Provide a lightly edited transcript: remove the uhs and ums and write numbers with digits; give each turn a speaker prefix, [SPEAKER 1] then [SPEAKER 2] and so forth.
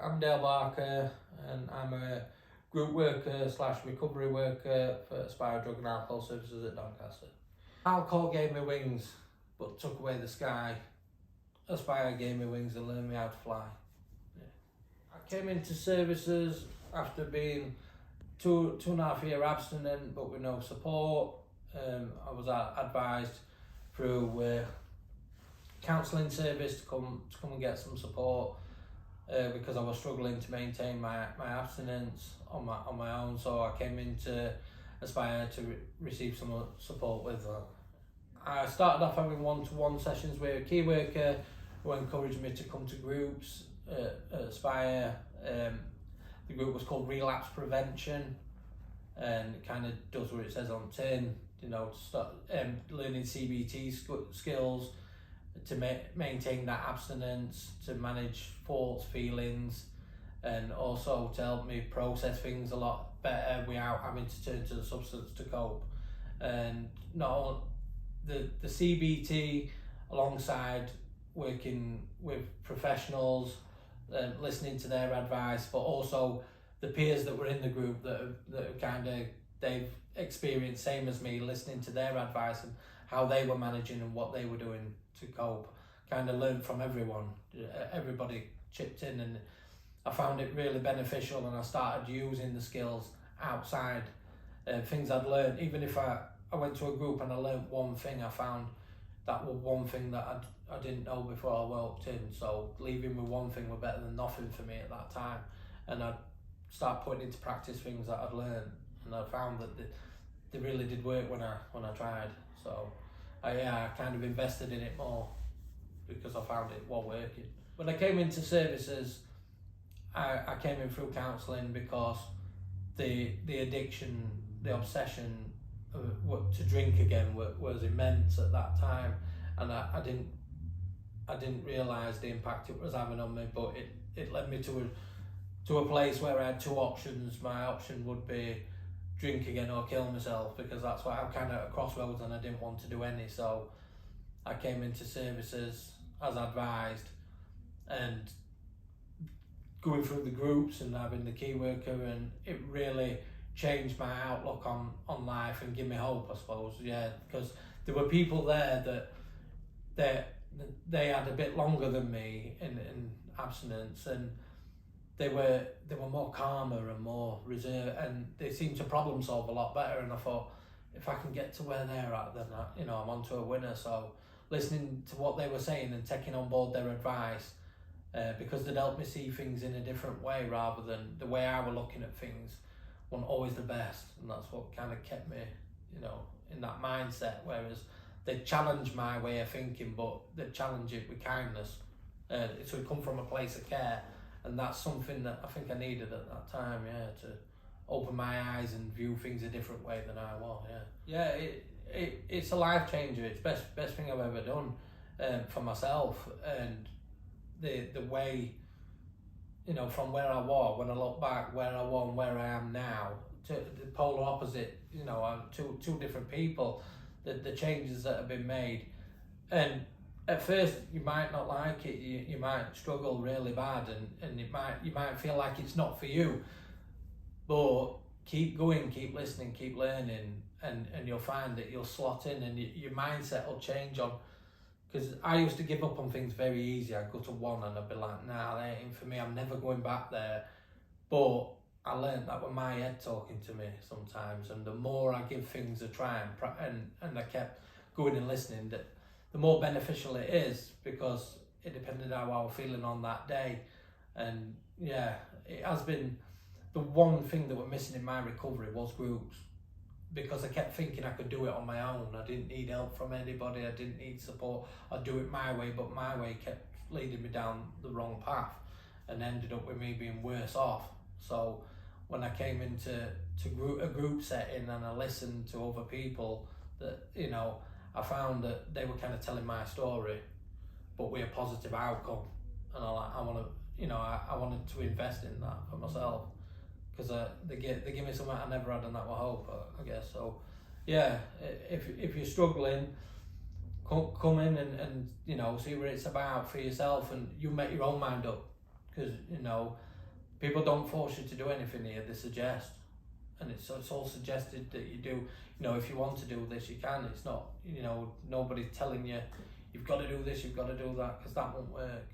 [SPEAKER 1] I'm Dale Barker, and I'm a group worker / recovery worker for Aspire Drug and Alcohol Services at Doncaster. Alcohol gave me wings, but took away the sky. Aspire gave me wings and learned me how to fly. Yeah. I came into services after being two and a half year abstinent, but with no support. I was advised through counselling service to come and get some support because I was struggling to maintain my abstinence on my own. So I came into Aspire to receive some support with that. I started off having one-to-one sessions with a key worker who encouraged me to come to groups at Aspire. The group was called Relapse Prevention, and it kind of does what it says on tin, you know, to start learning CBT skills, to maintain that abstinence, to manage thoughts, feelings, and also to help me process things a lot better without having to turn to the substance to cope. And not the CBT, alongside working with professionals, listening to their advice, but also the peers that were in the group that kind of they've experienced same as me, listening to their advice and how they were managing and what they were doing to cope. Kind of learned from everyone. Everybody chipped in, and I found it really beneficial, and I started using the skills outside things I'd learned. Even if I went to a group and I learned one thing, I found that was one thing that I didn't know before I walked in. So leaving with one thing was better than nothing for me at that time, and I'd start putting into practice things that I'd learned, and I found that they really did work when I tried. So I kind of invested in it more because I found it was working. When I came into services, I came in through counselling because the addiction, the obsession to drink again was immense at that time, and I didn't realise the impact it was having on me. But it led me to a place where I had two options. My option would be drink again or kill myself, because that's what I'm kind of at crossroads, and I didn't want to do any. So I came into services as advised, and going through the groups and having the key worker, and it really changed my outlook on life and give me hope, I suppose. Yeah, because there were people there that they had a bit longer than me in abstinence, and they were more calmer and more reserved, and they seemed to problem solve a lot better. And I thought, if I can get to where they're at, then I'm onto a winner. So listening to what they were saying and taking on board their advice, because they'd helped me see things in a different way, rather than the way I were looking at things wasn't always the best. And that's what kind of kept me, in that mindset. Whereas they challenge my way of thinking, but they challenge it with kindness. So it come from a place of care, and that's something that I think I needed at that time. Yeah, to open my eyes and view things a different way than I was. Yeah. It's a life changer. It's best thing I've ever done for myself, and the way, from where I was, when I look back, where I was and where I am now, to the polar opposite. I'm two different people. The changes that have been made, and at first you might not like it. You might struggle really bad, and you might feel like it's not for you. But keep going, keep listening, keep learning, and you'll find that you'll slot in, and your mindset will change on. Because I used to give up on things very easy. I'd go to one and I'd be like, nah, that ain't for me. I'm never going back there. But I learned that with my head talking to me sometimes, and the more I give things a try and I kept going and listening, that the more beneficial it is, because it depended how I was feeling on that day. And yeah, it has been the one thing that was missing in my recovery was groups, because I kept thinking I could do it on my own. I didn't need help from anybody. I didn't need support. I'd do it my way, but my way kept leading me down the wrong path, and ended up with me being worse off. So when I came into a group setting and I listened to other people, that I found that they were kind of telling my story, but with a positive outcome, and I wanted to invest in that for myself, because they give me something I never had, and that was hope, I guess. So yeah, if you're struggling, come in and see what it's about for yourself, and you make your own mind up, because People don't force you to do anything here, they suggest. And it's all suggested that you do, you know, if you want to do this, you can. It's not, you know, nobody's telling you, you've got to do this, you've got to do that, because that won't work.